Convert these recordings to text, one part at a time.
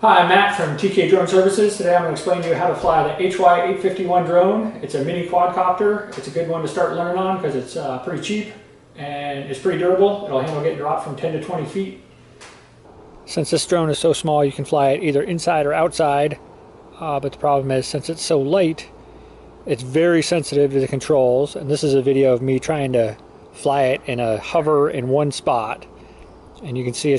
Hi, I'm Matt from TK Drone Services. Today I'm going to explain to you how to fly the HY851 drone. It's a mini quadcopter. It's a good one to start learning on because it's pretty cheap and it's pretty durable. It'll handle getting dropped from 10 to 20 feet. Since this drone is so small, you can fly it either inside or outside. But the problem is, since it's so light, it's very sensitive to the controls. And this is a video of me trying to fly it in a hover in one spot. And you can see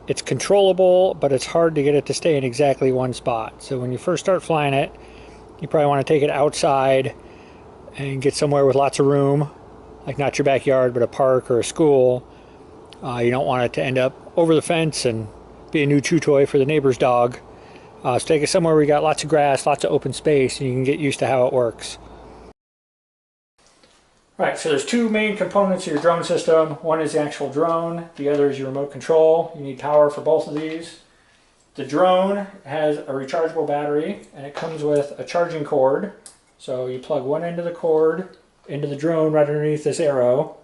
it's controllable, but it's hard to get it to stay in exactly one spot. So when you first start flying it, you probably want to take it outside and get somewhere with lots of room, like not your backyard, but a park or a school. You don't want it to end up over the fence and be a new chew toy for the neighbor's dog. So take it somewhere where you got lots of grass, lots of open space, and you can get used to how it works. Alright, so there's two main components of your drone system. One is the actual drone, the other is your remote control. You need power for both of these. The drone has a rechargeable battery and it comes with a charging cord. So you plug one end of the cord into the drone right underneath this arrow.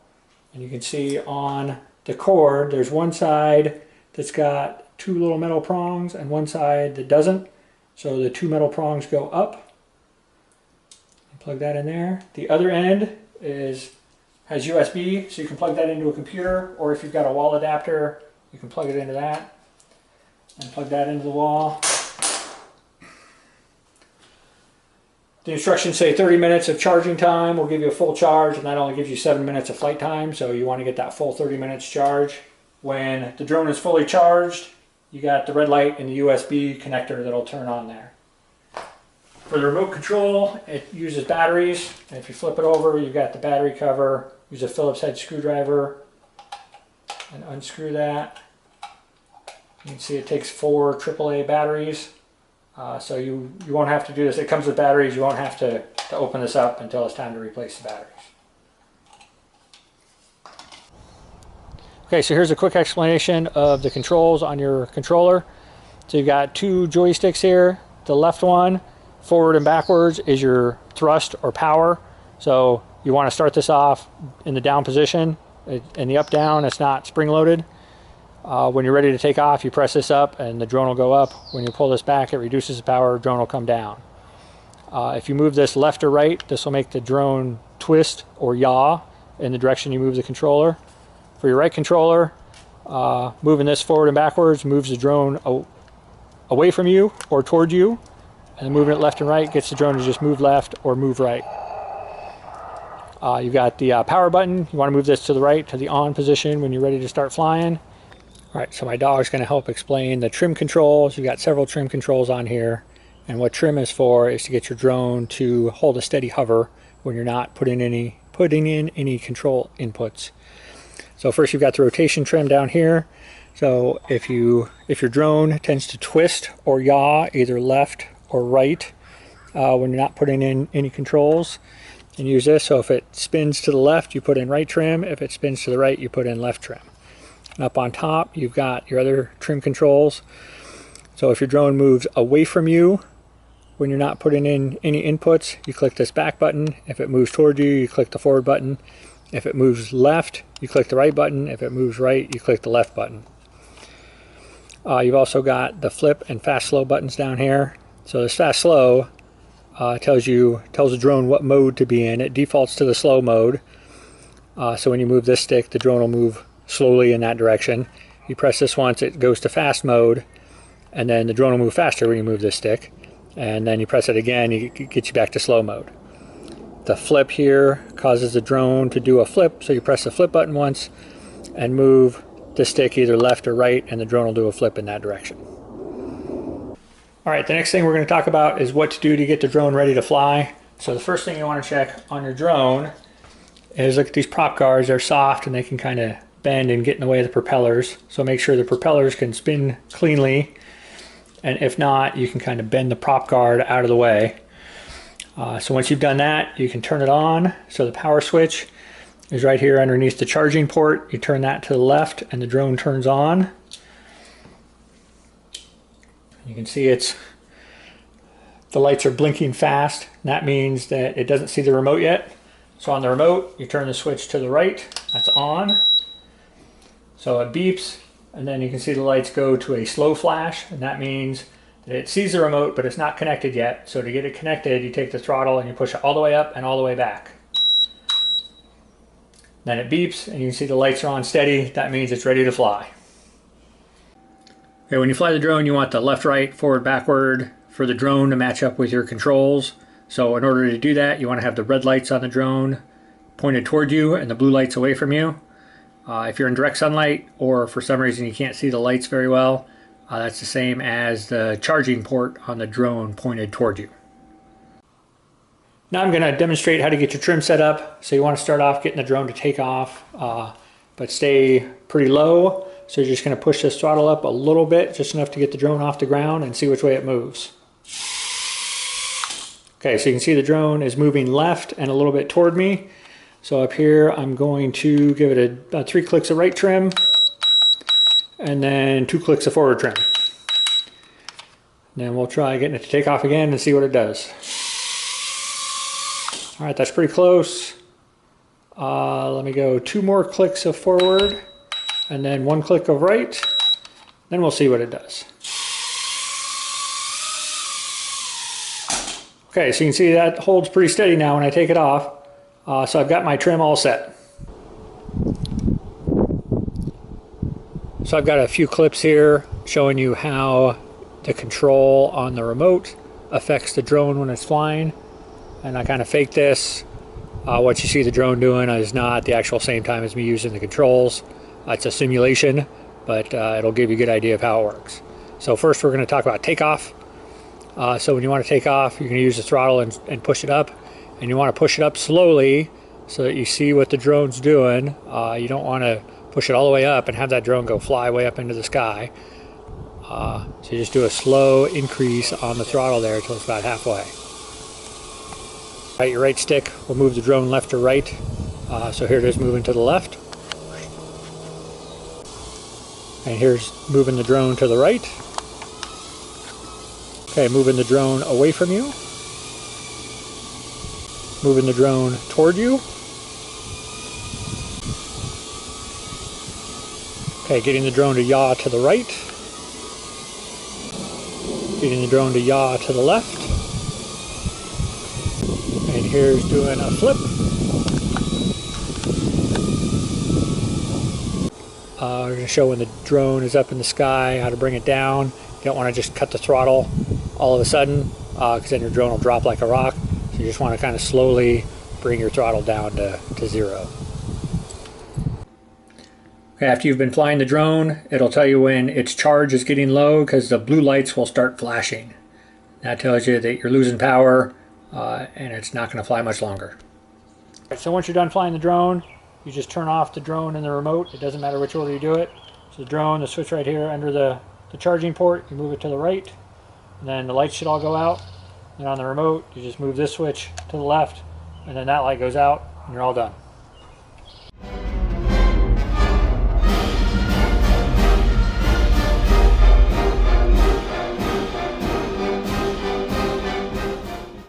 And you can see on the cord there's one side that's got two little metal prongs and one side that doesn't. So the two metal prongs go up. Plug that in there. The other end has USB, so you can plug that into a computer, or if you've got a wall adapter, you can plug it into that and plug that into the wall. The instructions say 30 minutes of charging time will give you a full charge, and that only gives you 7 minutes of flight time, so you want to get that full 30 minutes charge. When the drone is fully charged, you got the red light and the USB connector that'll turn on there. For the remote control, it uses batteries. And if you flip it over, you've got the battery cover. Use a Phillips head screwdriver and unscrew that. You can see it takes 4 AAA batteries. So you won't have to do this. It comes with batteries. You won't have to open this up until it's time to replace the batteries. Okay, so here's a quick explanation of the controls on your controller. So you've got 2 joysticks here. The left one, forward and backwards, is your thrust or power. So you want to start this off in the down position. In the up down, it's not spring loaded. When you're ready to take off, you press this up and the drone will go up. When you pull this back, it reduces the power, the drone will come down. If you move this left or right, this will make the drone twist or yaw in the direction you move the controller. For your right controller, moving this forward and backwards moves the drone away from you or toward you. And moving it left and right gets the drone to just move left or move right. You've got the power button. You want to move this to the right, to the on position when you're ready to start flying. All right, so my dog's going to help explain the trim controls. You've got several trim controls on here. And what trim is for is to get your drone to hold a steady hover when you're not putting in any control inputs. So first you've got the rotation trim down here. So if your drone tends to twist or yaw either left or right when you're not putting in any controls, and use this. So if it spins to the left, you put in right trim. If it spins to the right, you put in left trim. And up on top, you've got your other trim controls. So if your drone moves away from you when you're not putting in any inputs, you click this back button. If it moves toward you, you click the forward button. If it moves left, you click the right button. If it moves right, you click the left button. You've also got the flip and fast slow buttons down here. So this fast slow tells the drone what mode to be in. It defaults to the slow mode. So when you move this stick, the drone will move slowly in that direction. You press this once, it goes to fast mode, and then the drone will move faster when you move this stick. And then you press it again, it gets you back to slow mode. The flip here causes the drone to do a flip, so you press the flip button once and move the stick either left or right, and the drone will do a flip in that direction. All right, the next thing we're going to talk about is what to do to get the drone ready to fly. So the first thing you want to check on your drone is look at these prop guards. They're soft and they can kind of bend and get in the way of the propellers. So make sure the propellers can spin cleanly. And if not, you can kind of bend the prop guard out of the way. So once you've done that, you can turn it on. So the power switch is right here underneath the charging port. You turn that to the left and the drone turns on. You can see the lights are blinking fast. And that means that it doesn't see the remote yet. So on the remote, you turn the switch to the right. That's on. So it beeps. and then you can see the lights go to a slow flash, and that means that it sees the remote but it's not connected yet. So to get it connected, you take the throttle and you push it all the way up and all the way back. Then it beeps and you can see the lights are on steady. That means it's ready to fly. Okay, when you fly the drone, you want the left, right, forward, backward for the drone to match up with your controls. So in order to do that, you want to have the red lights on the drone pointed toward you and the blue lights away from you. If you're in direct sunlight or for some reason you can't see the lights very well, that's the same as the charging port on the drone pointed toward you. Now I'm going to demonstrate how to get your trim set up. So you want to start off getting the drone to take off, but stay pretty low. So you're just going to push this throttle up a little bit, just enough to get the drone off the ground and see which way it moves. Okay, so you can see the drone is moving left and a little bit toward me. So up here, I'm going to give it a 3 clicks of right trim and then 2 clicks of forward trim. And then we'll try getting it to take off again and see what it does. All right, that's pretty close. Let me go 2 more clicks of forward and then 1 click of right. Then we'll see what it does. Okay, so you can see that holds pretty steady now when I take it off. So I've got my trim all set. So I've got a few clips here showing you how the control on the remote affects the drone when it's flying. And I kind of faked this. What you see the drone doing is not the actual same time as me using the controls. It's a simulation, but it'll give you a good idea of how it works. So first we're going to talk about takeoff. So when you want to take off, you're going to use the throttle and push it up. And you want to push it up slowly so that you see what the drone's doing. You don't want to push it all the way up and have that drone go fly way up into the sky. So you just do a slow increase on the throttle there until it's about halfway. Your right stick will move the drone left to right. So here it is moving to the left. And here's moving the drone to the right. Okay, moving the drone away from you. Moving the drone toward you. Okay, getting the drone to yaw to the right. Getting the drone to yaw to the left. And here's doing a flip. We're going to show when the drone is up in the sky how to bring it down. You don't want to just cut the throttle all of a sudden because then your drone will drop like a rock. So you just want to kind of slowly bring your throttle down to 0. Okay, after you've been flying the drone, it'll tell you when its charge is getting low because the blue lights will start flashing. That tells you that you're losing power and it's not going to fly much longer. Right, so once you're done flying the drone, you just turn off the drone and the remote. It doesn't matter which order you do it. So the drone, the switch right here under the charging port, you move it to the right, and then the lights should all go out. And on the remote, you just move this switch to the left, and then that light goes out, and you're all done.